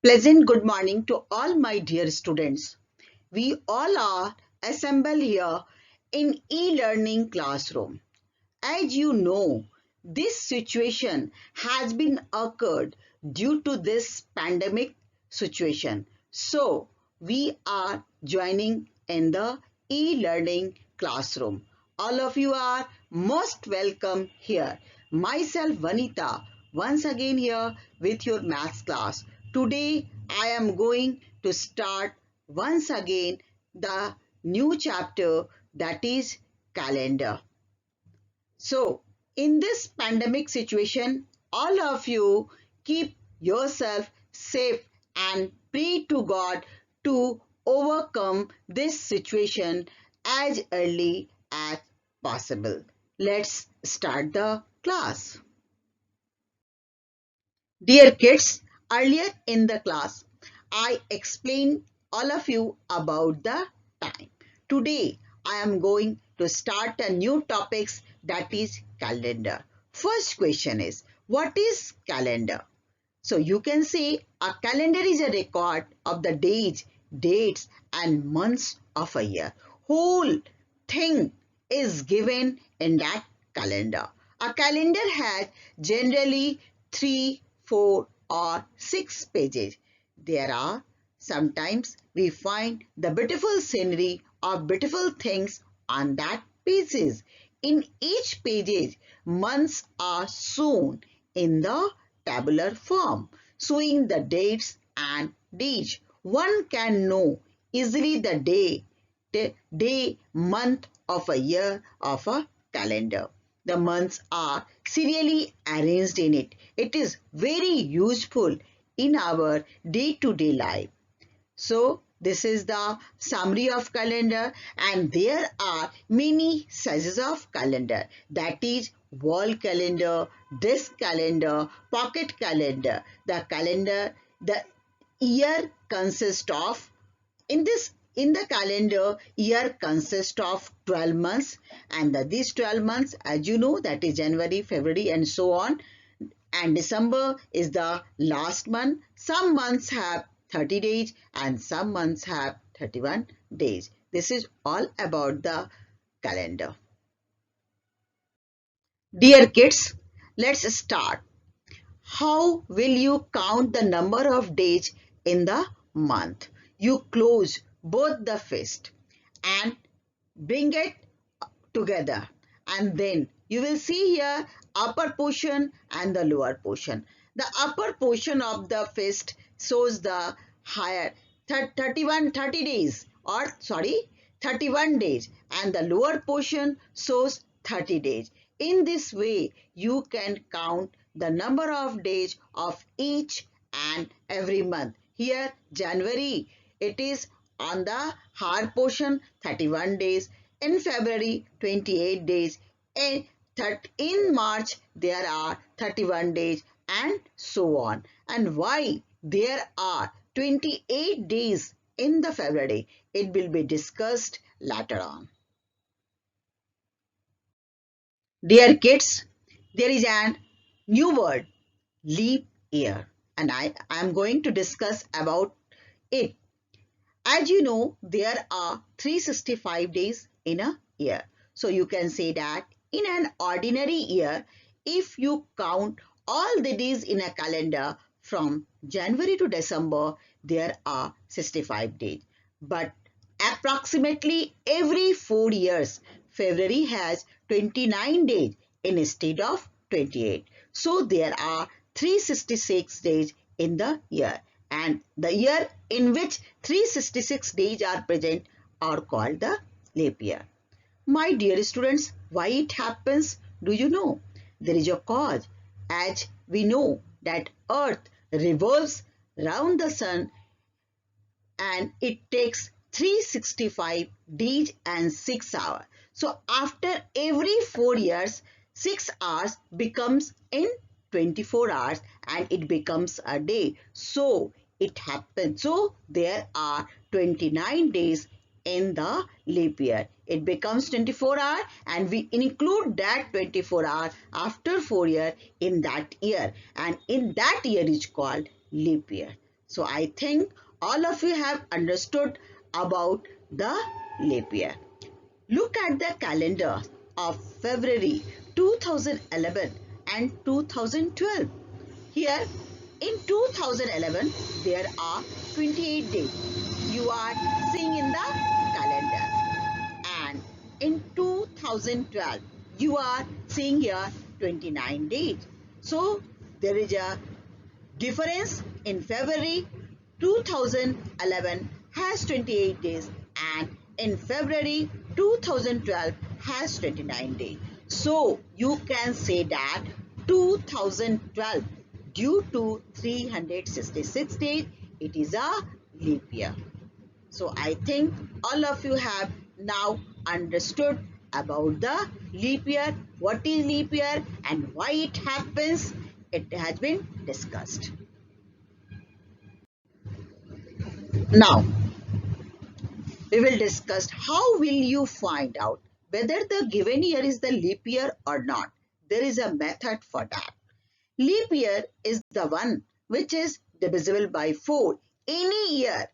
Pleasant good morning to all my dear students. We all are assembled here in e-learning classroom. As you know, this situation has been occurred due to this pandemic situation. So, we are joining in the e-learning classroom. All of you are most welcome here. Myself, Vanita, once again here with your maths class. Today, I am going to start once again the new chapter, that is calendar. So, in this pandemic situation, all of you keep yourself safe and pray to God to overcome this situation as early as possible. Let's start the class. Dear kids, earlier in the class, I explained all of you about the time. Today, I am going to start a new topics, that is calendar. First question is, what is calendar? So you can say a calendar is a record of the days, dates and months of a year. Whole thing is given in that calendar. A calendar has generally 3, 4 or 6 pages. There are sometimes we find the beautiful scenery or beautiful things on that pages. In each pages, months are shown in the tabular form, showing the dates and days. One can know easily the day, month of a year of a calendar. The months are serially arranged in it. It is very useful in our day-to-day life. So this is the summary of calendar, and there are many sizes of calendar, that is wall calendar, desk calendar, pocket calendar. The year consists of, in the calendar, year consists of 12 months, and these 12 months, as you know, that is January, February and so on, and December is the last month. Some months have 30 days and some months have 31 days. This is all about the calendar. Dear kids, let's start. How will you count the number of days in the month? You close both the fist and bring it together, and then you will see here upper portion and the lower portion. The upper portion of the fist shows the higher 30 days, or sorry, 31 days, and the lower portion shows 30 days. In this way you can count the number of days of each and every month. Here January, it is on the hard portion 31 days, in February 28 days, in March there are 31 days and so on. And why there are 28 days in the February, it will be discussed later on. Dear kids, there is a new word, leap year, and I am going to discuss about it. As you know, there are 365 days in a year. So you can say that in an ordinary year, if you count all the days in a calendar from January to December, there are 65 days. But approximately every 4 years, February has 29 days instead of 28. So there are 366 days in the year, and the year in which 366 days are present are called the leap year. My dear students, why it happens? Do you know? There is a cause. As we know that Earth revolves round the sun and it takes 365 days and 6 hours. So after every 4 years, 6 hours becomes in 24 hours and it becomes a day. So it happens. So there are 29 days in the leap year. It becomes 24 hours and we include that 24 hours after 4 years in that year, and in that year is called leap year. So I think all of you have understood about the leap year. Look at the calendar of February 2011 and 2012. Here in 2011 there are 28 days. You are seeing in the calendar. And in 2012 you are seeing here 29 days. So there is a difference. In February 2011 has 28 days and in February 2012 has 29 days. So you can say that 2012 due to 366 days, it is a leap year. So I think all of you have now understood about the leap year, what is leap year and why it happens. It has been discussed. Now, we will discuss how will you find out whether the given year is the leap year or not. There is a method for that. Leap year is the one which is divisible by 4 any year.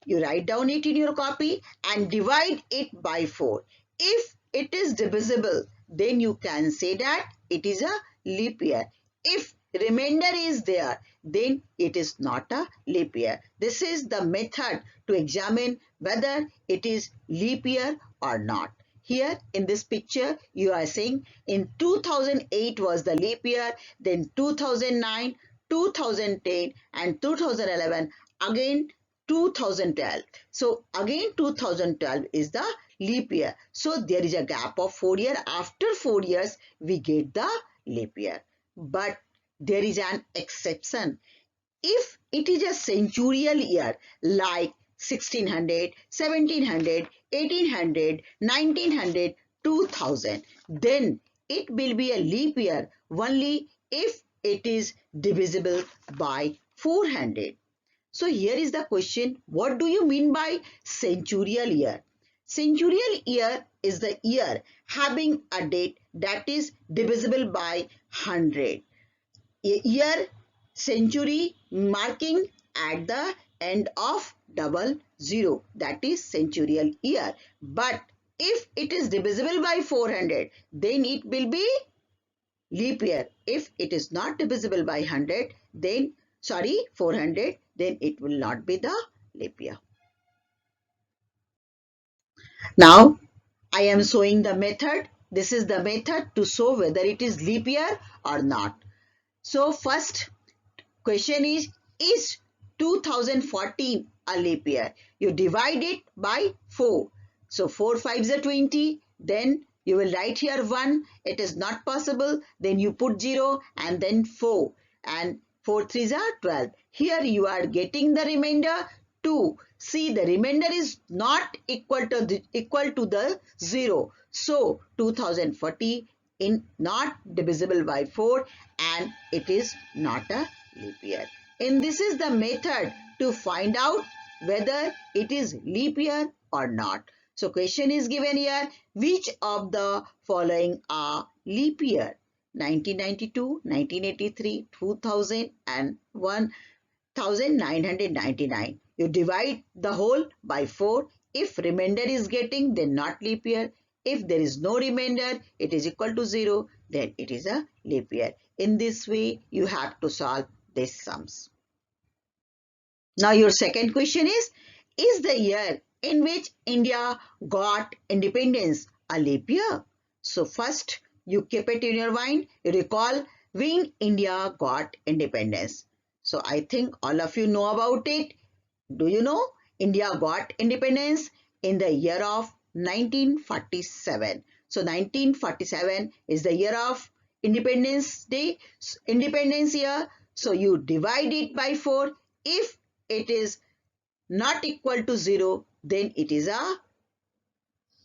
You write down it in your copy and divide it by 4. If it is divisible, then you can say that it is a leap year. If remainder is there, then it is not a leap year. This is the method to examine whether it is leap year or not. Here in this picture, you are saying in 2008 was the leap year, then 2009, 2010 and 2011 again 2012. So again 2012 is the leap year. So there is a gap of 4 years. After 4 years we get the leap year. But there is an exception. If it is a centurial year like 1600, 1700, 1800, 1900, 2000, then it will be a leap year only if it is divisible by 400. So here is the question, what do you mean by centurial year? Centurial year is the year having a date that is divisible by 100. A year century marking at the end of 00, that is centurial year. But if it is divisible by 400, then it will be leap year. If it is not divisible by 400, then it will not be the leap year. Now I am showing the method. This is the method to show whether it is leap year or not. So first question is 2014 a leap year? You divide it by 4. So 4 5s are 20. Then you will write here 1. It is not possible. Then you put 0 and then 4. And 4 3s are 12. Here you are getting the remainder 2. See, the remainder is not equal to the 0. So 2040 in not divisible by 4 and it is not a leap year. And this is the method to find out whether it is leap year or not. So question is given here, which of the following are leap year? 1992, 1983, 2000 and 1999. You divide the whole by 4. If remainder is getting, then not leap year. If there is no remainder, it is equal to 0, then it is a leap year. In this way, you have to solve these sums. Now your second question is the year in which India got independence a leap year? So first, you keep it in your mind, you recall when India got independence. So I think all of you know about it. Do you know India got independence in the year of 1947. So 1947 is the year of Independence Day, Independence year. So you divide it by 4. If it is not equal to 0, then it is a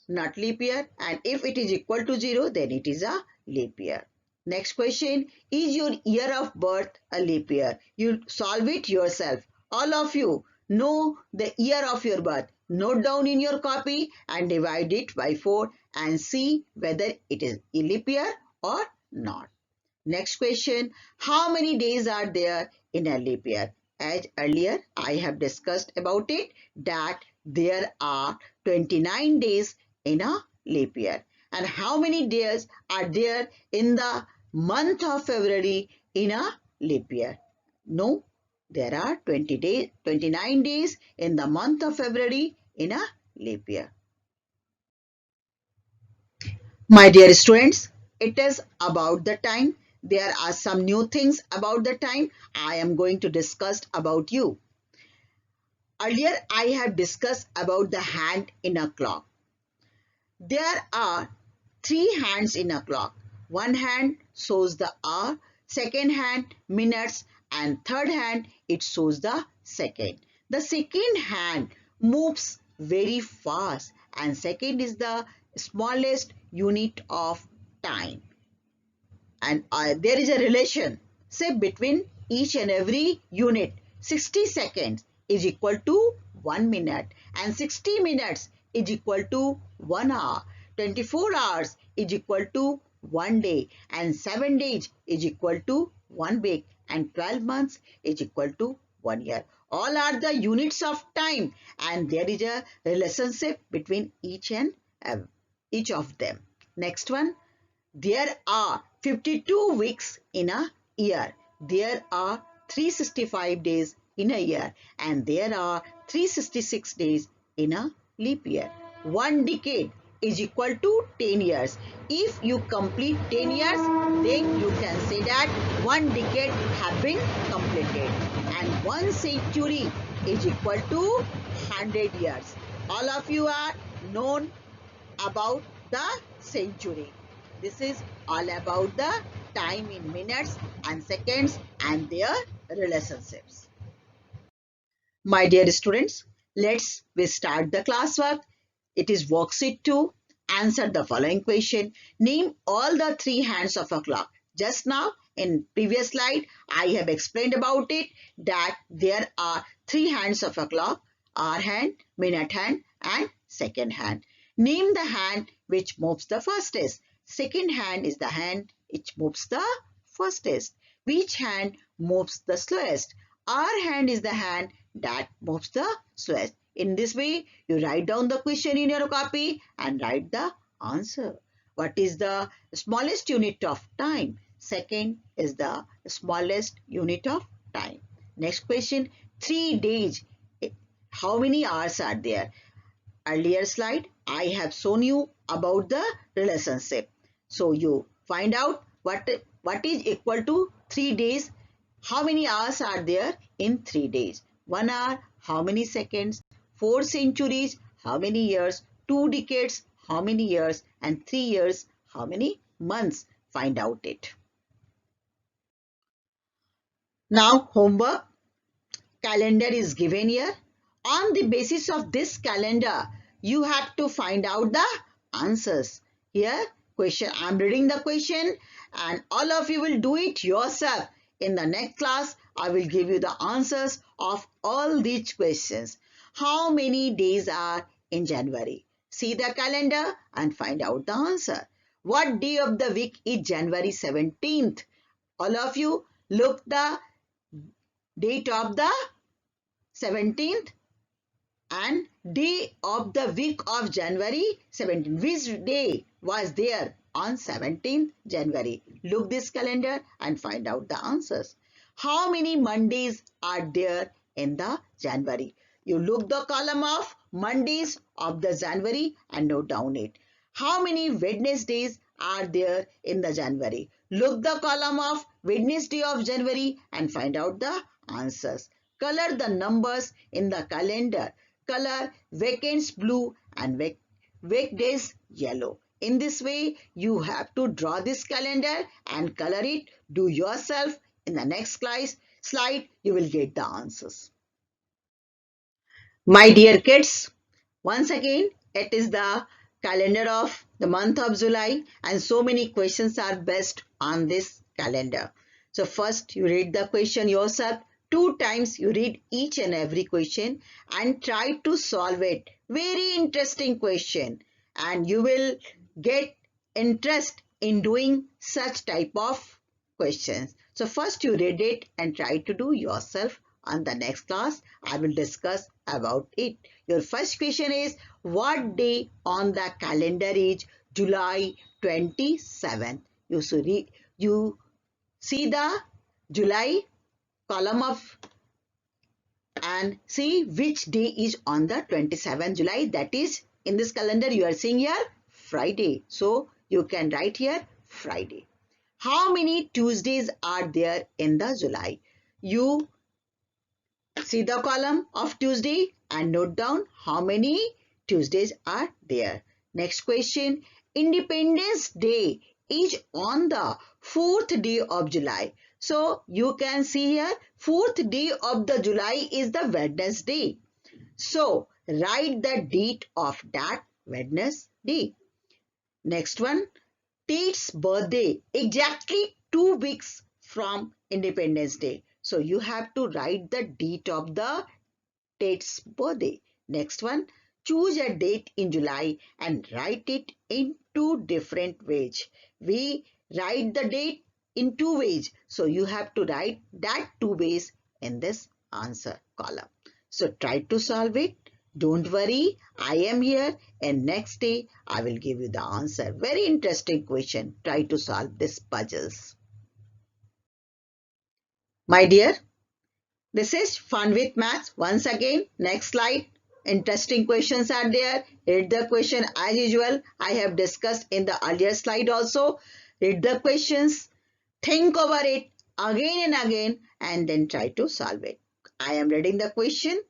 not leap year, and if it is equal to 0, then it is a leap year. Next question, is your year of birth a leap year? You solve it yourself. All of you know the year of your birth. Note down in your copy and divide it by 4 and see whether it is a leap year or not. Next question, how many days are there in a leap year? as earlier I have discussed about it, that there are 29 days in a leap year. And how many days are there in the month of February in a leap year? No, there are 29 days in the month of February in a leap year. My dear students, it is about the time. There are some new things about the time I am going to discuss about you. Earlier, I have discussed about the hand in a clock. There are three hands in a clock. One hand shows the hour, second hand minutes, and third hand it shows the second. The second hand moves very fast, and second is the smallest unit of time. And there is a relation, say, between each and every unit. 60 seconds is equal to 1 minute, and 60 minutes is equal to 1 hour. 24 hours is equal to 1 day, and 7 days is equal to 1 week, and 12 months is equal to 1 year. All are the units of time, and there is a relationship between each of them. Next one. There are 52 weeks in a year. There are 365 days in a year, and there are 366 days in a leap year. One decade is equal to 10 years. If you complete 10 years, then you can say that one decade have been completed. And one century is equal to 100 years. All of you are known about the century. This is all about the time in minutes and seconds and their relationships. My dear students, let's start the classwork. It is worksheet 2. Answer the following question. Name all the three hands of a clock. Just now in previous slide, I have explained about it, that there are three hands of a clock: hour hand, minute hand, and second hand. Name the hand which moves the fastest. Second hand is the hand which moves the fastest. Which hand moves the slowest? Our hand is the hand that moves the slowest. In this way, you write down the question in your copy and write the answer. What is the smallest unit of time? Second is the smallest unit of time. Next question. 3 days. How many hours are there? Earlier slide, I have shown you about the relationship. So you find out what is equal to 3 days. How many hours are there in 3 days? 1 hour, how many seconds? 4 centuries, how many years? 2 decades, how many years? And 3 years, how many months? Find out it. Now homework. Calendar is given here. On the basis of this calendar, you have to find out the answers. Here, question. I am reading the question, and all of you will do it yourself. In the next class, I will give you the answers of all these questions. How many days are in January? See the calendar and find out the answer. What day of the week is January 17th? All of you look the date of the 17th and day of the week of January 17th. Which day was there on 17th January? Look this calendar and find out the answers. How many Mondays are there in the January? You look the column of Mondays of the January and note down it. How many Wednesdays are there in the January? Look the column of Wednesday of January and find out the answers. Color the numbers in the calendar. Color weekends blue and weekdays yellow. In this way, you have to draw this calendar and color it. Do yourself. In the next slide, you will get the answers. My dear kids, once again, it is the calendar of the month of July, and so many questions are based on this calendar. So first, you read the question yourself. 2 times you read each and every question and try to solve it. Very interesting question, and you will get interest in doing such type of questions. So first you read it and try to do yourself On the next class, I will discuss about it. Your first question is, what day on the calendar is July 27th? You see the July column of and see which day is on the 27th July. That is, in this calendar you are seeing here Friday. So you can write here Friday. How many Tuesdays are there in the July? You see the column of Tuesday and note down how many Tuesdays are there. Next question. Independence Day is on the 4th day of July. So you can see here 4th day of the July is the Wednesday. So write the date of that Wednesday. Next one. Tate's birthday exactly 2 weeks from Independence Day. So you have to write the date of the Tate's birthday. Next one, choose a date in July and write it in two different ways. We write the date in two ways. So you have to write that two ways in this answer column. So try to solve it. Don't worry, I am here and next day I will give you the answer. Very interesting question. Try to solve these puzzles. My dear, this is Fun with Maths. Once again, next slide. Interesting questions are there. Read the question as usual. I have discussed in the earlier slide also. Read the questions. Think over it again and again and then try to solve it. I am reading the question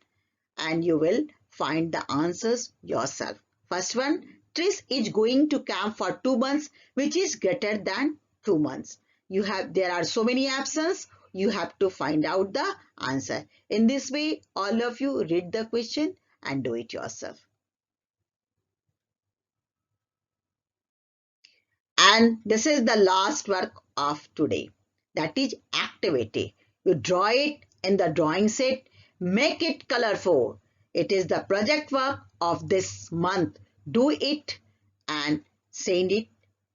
and you will find the answers yourself. First one, Tris is going to camp for 2 months, which is greater than 2 months. There are so many options. You have to find out the answer. In this way, all of you read the question and do it yourself. And this is the last work of today. That is activity. You draw it in the drawing set. Make it colorful. It is the project work of this month. Do it and send it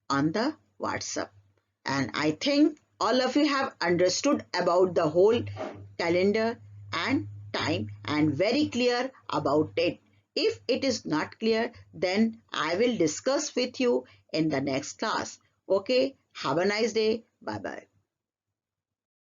on the WhatsApp. And I think all of you have understood about the whole calendar and time and very clear about it. If it is not clear, then I will discuss with you in the next class. Okay, have a nice day. Bye-bye.